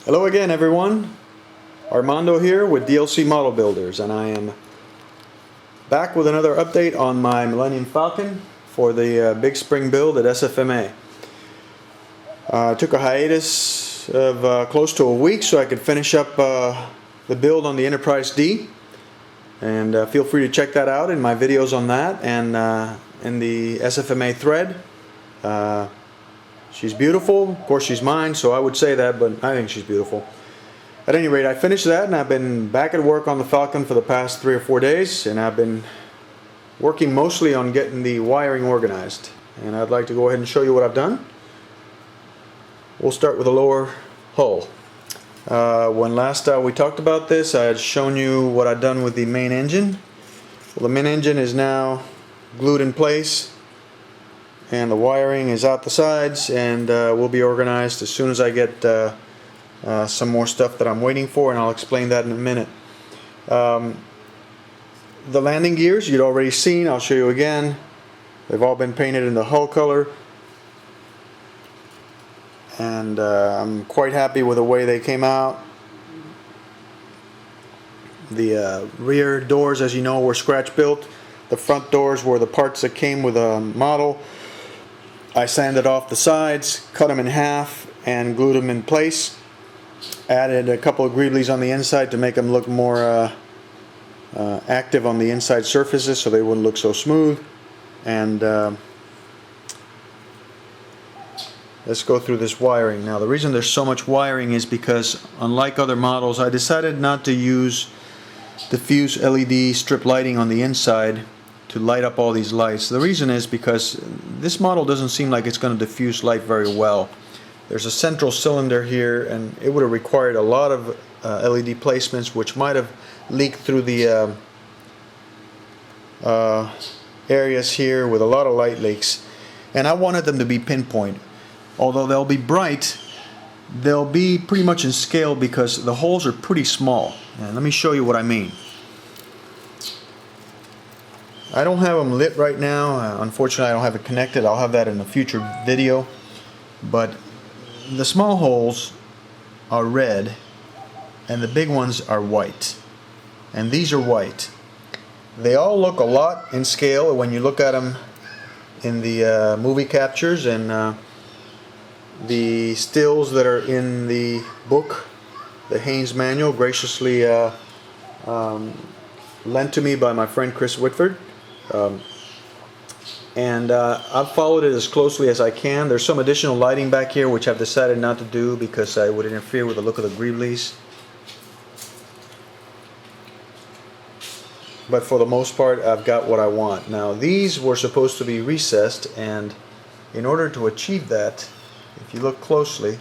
Hello again, everyone. Armando here with DLC Model Builders, and I am back with another update on my Millennium Falcon for the big spring build at SFMA. I took a hiatus of close to a week so I could finish up the build on the Enterprise D, and feel free to check that out in my videos on that and in the SFMA thread. She's beautiful. Of course, she's mine, so I would say that, but I think she's beautiful. At any rate, I finished that, and I've been back at work on the Falcon for the past 3 or 4 days, and I've been working mostly on getting the wiring organized. And I'd like to go ahead and show you what I've done. We'll start with the lower hull. When last we talked about this, I had shown you what I'd done with the main engine. Well, the main engine is now glued in place, and the wiring is out the sides, and will be organized as soon as I get some more stuff that I'm waiting for, and I'll explain that in a minute. The landing gears you'd already seen. I'll show you again. They've all been painted in the hull color, and I'm quite happy with the way they came out. The rear doors, as you know, were scratch built. The front doors were the parts that came with a model. I sanded off the sides, cut them in half, and glued them in place. Added a couple of greeblies on the inside to make them look more active on the inside surfaces, so they wouldn't look so smooth. And let's go through this wiring. Now, the reason there's so much wiring is because, unlike other models, I decided not to use diffuse LED strip lighting on the inside to light up all these lights. The reason is because this model doesn't seem like it's going to diffuse light very well. There's a central cylinder here, and it would have required a lot of LED placements, which might have leaked through the areas here with a lot of light leaks. And I wanted them to be pinpoint. Although they'll be bright, they'll be pretty much in scale because the holes are pretty small. And let me show you what I mean. I don't have them lit right now. Unfortunately, I don't have it connected. I'll have that in a future video. But the small holes are red, and the big ones are white. And these are white. They all look a lot in scale when you look at them in the movie captures and the stills that are in the book, the Haynes manual, graciously lent to me by my friend Chris Whitford. I've followed it as closely as I can. There's some additional lighting back here which I've decided not to do because it would interfere with the look of the greeblies. But for the most part, I've got what I want. Now, these were supposed to be recessed, and in order to achieve that, if you look closely,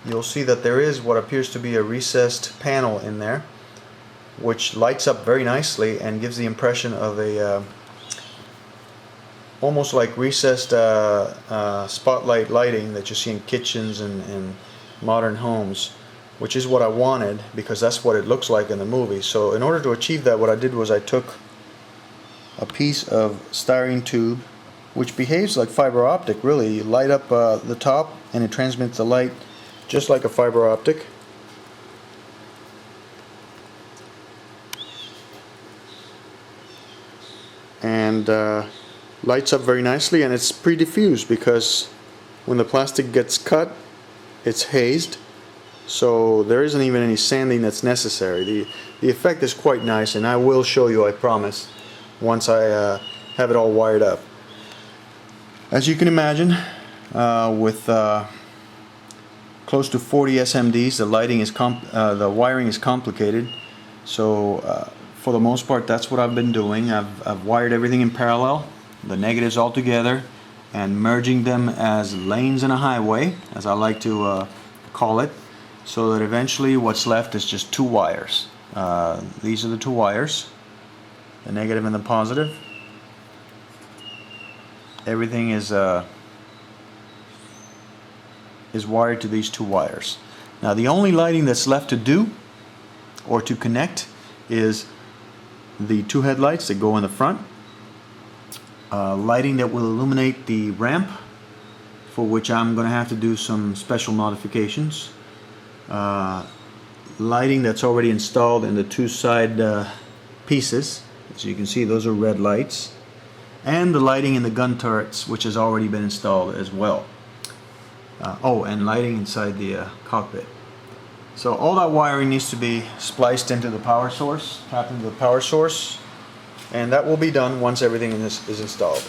you'll see that there is what appears to be a recessed panel in there, which lights up very nicely and gives the impression of a almost like recessed spotlight lighting that you see in kitchens and modern homes, which is what I wanted because that's what it looks like in the movie. So in order to achieve that, what I did was I took a piece of styrene tube, which behaves like fiber optic, really. You light up the top and it transmits the light just like a fiber optic. And lights up very nicely, and it's pre-diffused because when the plastic gets cut, it's hazed, so there isn't even any sanding that's necessary. The effect is quite nice, and I will show you, I promise, once I have it all wired up. As you can imagine, with close to 40 SMDs, the wiring is complicated. So for the most part, that's what I've been doing. I've wired everything in parallel, the negatives all together, and merging them as lanes in a highway, as I like to call it, so that eventually what's left is just 2 wires. These are the 2 wires, the negative and the positive. Everything is wired to these 2 wires. Now, the only lighting that's left to do or to connect is the 2 headlights that go in the front, lighting that will illuminate the ramp, for which I'm going to have to do some special modifications, lighting that's already installed in the two side pieces. So you can see those are red lights, and the lighting in the gun turrets, which has already been installed as well. Oh, and lighting inside the cockpit. So all that wiring needs to be spliced into the power source, tapped into the power source, and that will be done once everything in this is installed.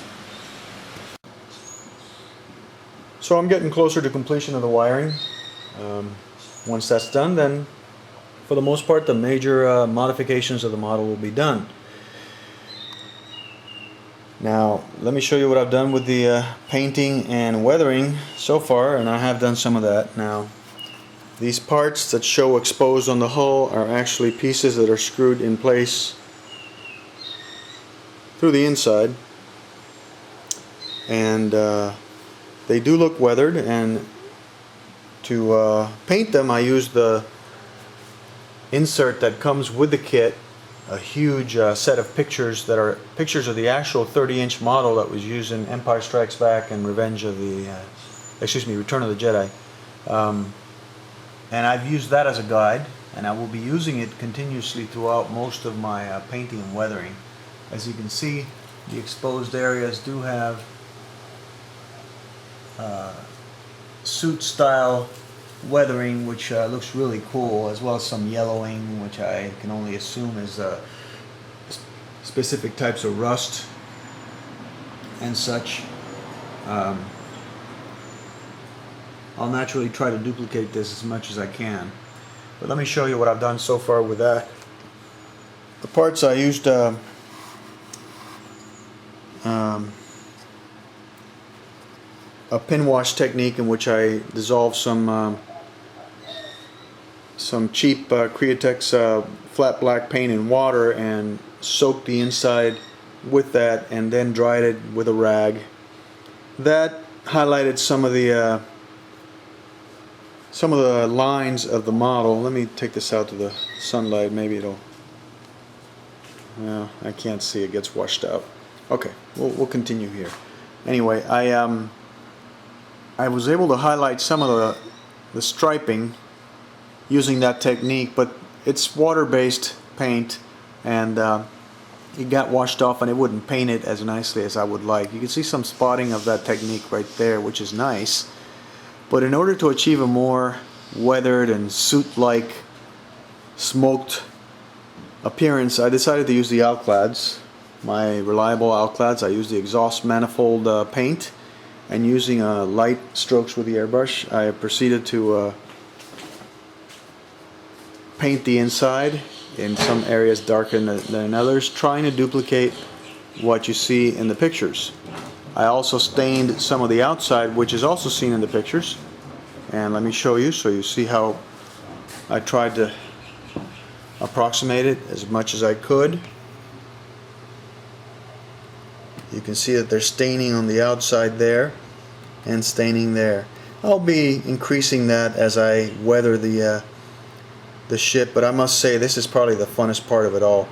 So I'm getting closer to completion of the wiring. Once that's done, then for the most part the major modifications of the model will be done. Now let me show you what I've done with the painting and weathering so far, and I have done some of that. Now these parts that show exposed on the hull are actually pieces that are screwed in place through the inside, and they do look weathered, and to paint them I used the insert that comes with the kit, a huge set of pictures that are pictures of the actual 30-inch model that was used in Empire Strikes Back and Return of the Jedi. And I've used that as a guide, and I will be using it continuously throughout most of my painting and weathering. As you can see, the exposed areas do have suit style weathering, which looks really cool, as well as some yellowing, which I can only assume is specific types of rust and such. I'll naturally try to duplicate this as much as I can, but let me show you what I've done so far with that. The parts I used a pin wash technique in which I dissolved some cheap Createx flat black paint in water and soaked the inside with that, and then dried it with a rag. That highlighted some of the lines of the model. Let me take this out to the sunlight. Maybe it'll. No, I can't see. It gets washed out. Okay, we'll continue here. Anyway, I was able to highlight some of the striping using that technique, but it's water-based paint, and it got washed off and it wouldn't paint it as nicely as I would like. You can see some spotting of that technique right there, which is nice. But in order to achieve a more weathered and suit-like smoked appearance, I decided to use the Alclads, my reliable Alclads. I used the exhaust manifold paint, and using light strokes with the airbrush, I proceeded to paint the inside in some areas darker than others, trying to duplicate what you see in the pictures. I also stained some of the outside, which is also seen in the pictures, and let me show you so you see how I tried to approximate it as much as I could. You can see that there's staining on the outside there and staining there. I'll be increasing that as I weather the ship, but I must say this is probably the funnest part of it all.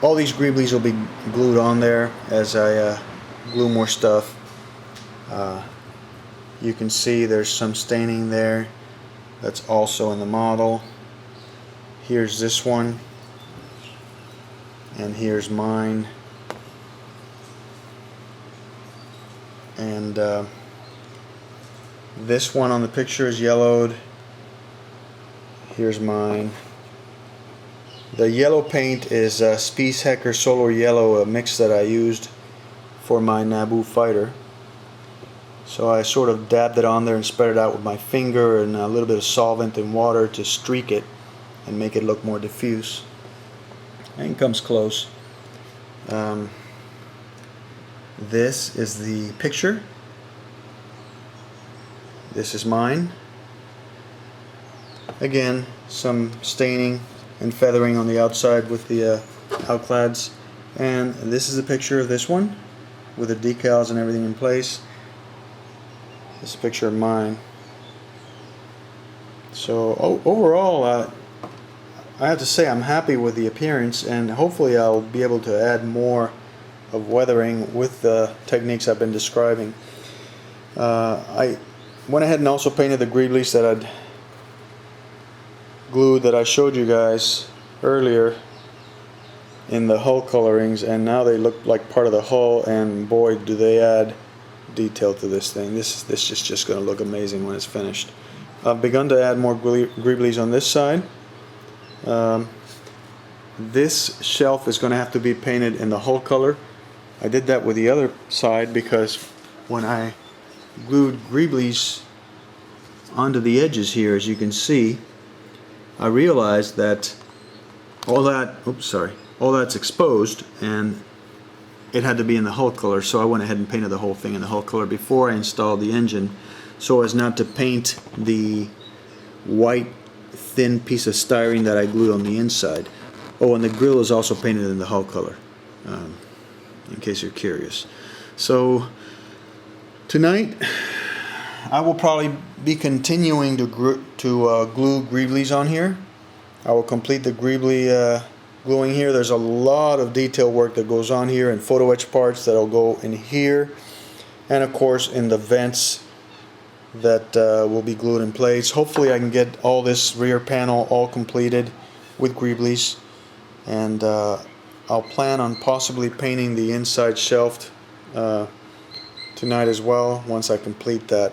All these greeblies will be glued on there as I glue more stuff. You can see there's some staining there that's also in the model. Here's this one, and here's mine, and this one on the picture is yellowed. Here's mine. The yellow paint is Spies Hecker Solar Yellow, a mix that I used for my Naboo fighter. So I sort of dabbed it on there and spread it out with my finger and a little bit of solvent and water to streak it and make it look more diffuse. And it comes close. This is the picture. This is mine. Again, some staining and feathering on the outside with the Alclads. And this is a picture of this one with the decals and everything in place. This is a picture of mine. So overall, I have to say I'm happy with the appearance, and hopefully I'll be able to add more of weathering with the techniques I've been describing. I went ahead and also painted the greeblies that I'd glue that I showed you guys earlier in the hull colorings, and now they look like part of the hull, and boy do they add detail to this thing. This is just going to look amazing when it's finished. I've begun to add more greeblies on this side. This shelf is going to have to be painted in the hull color. I did that with the other side because when I glued greeblies onto the edges here, as you can see, I realized that all that's exposed, and it had to be in the hull color, so I went ahead and painted the whole thing in the hull color before I installed the engine, so as not to paint the white thin piece of styrene that I glued on the inside. Oh, and the grill is also painted in the hull color, in case you're curious. So tonight I will probably be continuing to glue greeblies on here. I will complete the greebly gluing here. There's a lot of detail work that goes on here, and photo etch parts that'll go in here, and of course in the vents that will be glued in place. Hopefully I can get all this rear panel all completed with greeblies, and I'll plan on possibly painting the inside shelf tonight as well once I complete that.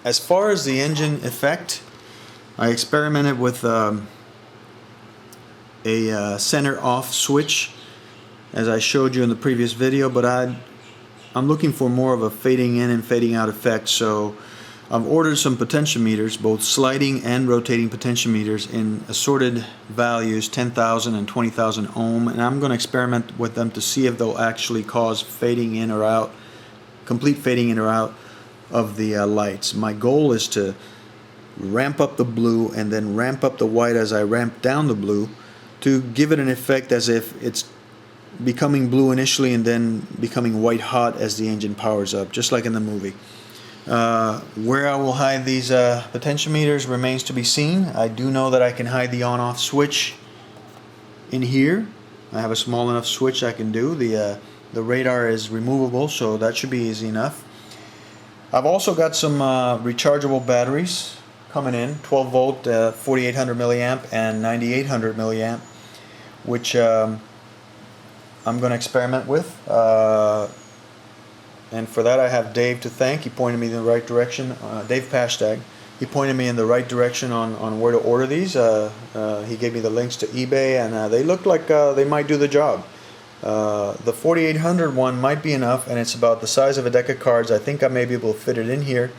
As far as the engine effect, I experimented with a center off switch as I showed you in the previous video, but I'm looking for more of a fading in and fading out effect, so I've ordered some potentiometers, both sliding and rotating potentiometers in assorted values, 10,000 and 20,000 ohm, and I'm going to experiment with them to see if they'll actually cause fading in or out, complete fading in or out of the lights. My goal is to ramp up the blue and then ramp up the white as I ramp down the blue to give it an effect as if it's becoming blue initially and then becoming white hot as the engine powers up, just like in the movie. Where I will hide these potentiometers remains to be seen. I do know that I can hide the on-off switch in here. I have a small enough switch I can do. The radar is removable, so that should be easy enough. I've also got some rechargeable batteries coming in, 12 volt, 4800 milliamp and 9800 milliamp, which I'm going to experiment with. And for that I have Dave to thank. He pointed me in the right direction. Dave Pashtag. He pointed me in the right direction on where to order these. He gave me the links to eBay, and they look like they might do the job. The 4800 one might be enough, and it's about the size of a deck of cards. I think I may be able to fit it in here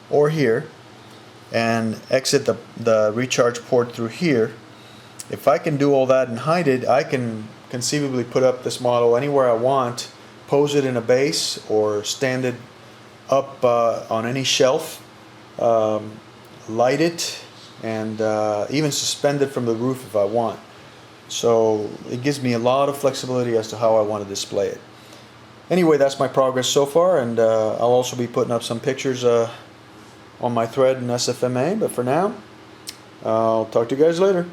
or here and exit the recharge port through here. If I can do all that and hide it, I can conceivably put up this model anywhere I want, pose it in a base or stand it up on any shelf, light it, and even suspend it from the roof if I want. So it gives me a lot of flexibility as to how I want to display it. Anyway, that's my progress so far, and I'll also be putting up some pictures on my thread in SFMA, but for now, I'll talk to you guys later.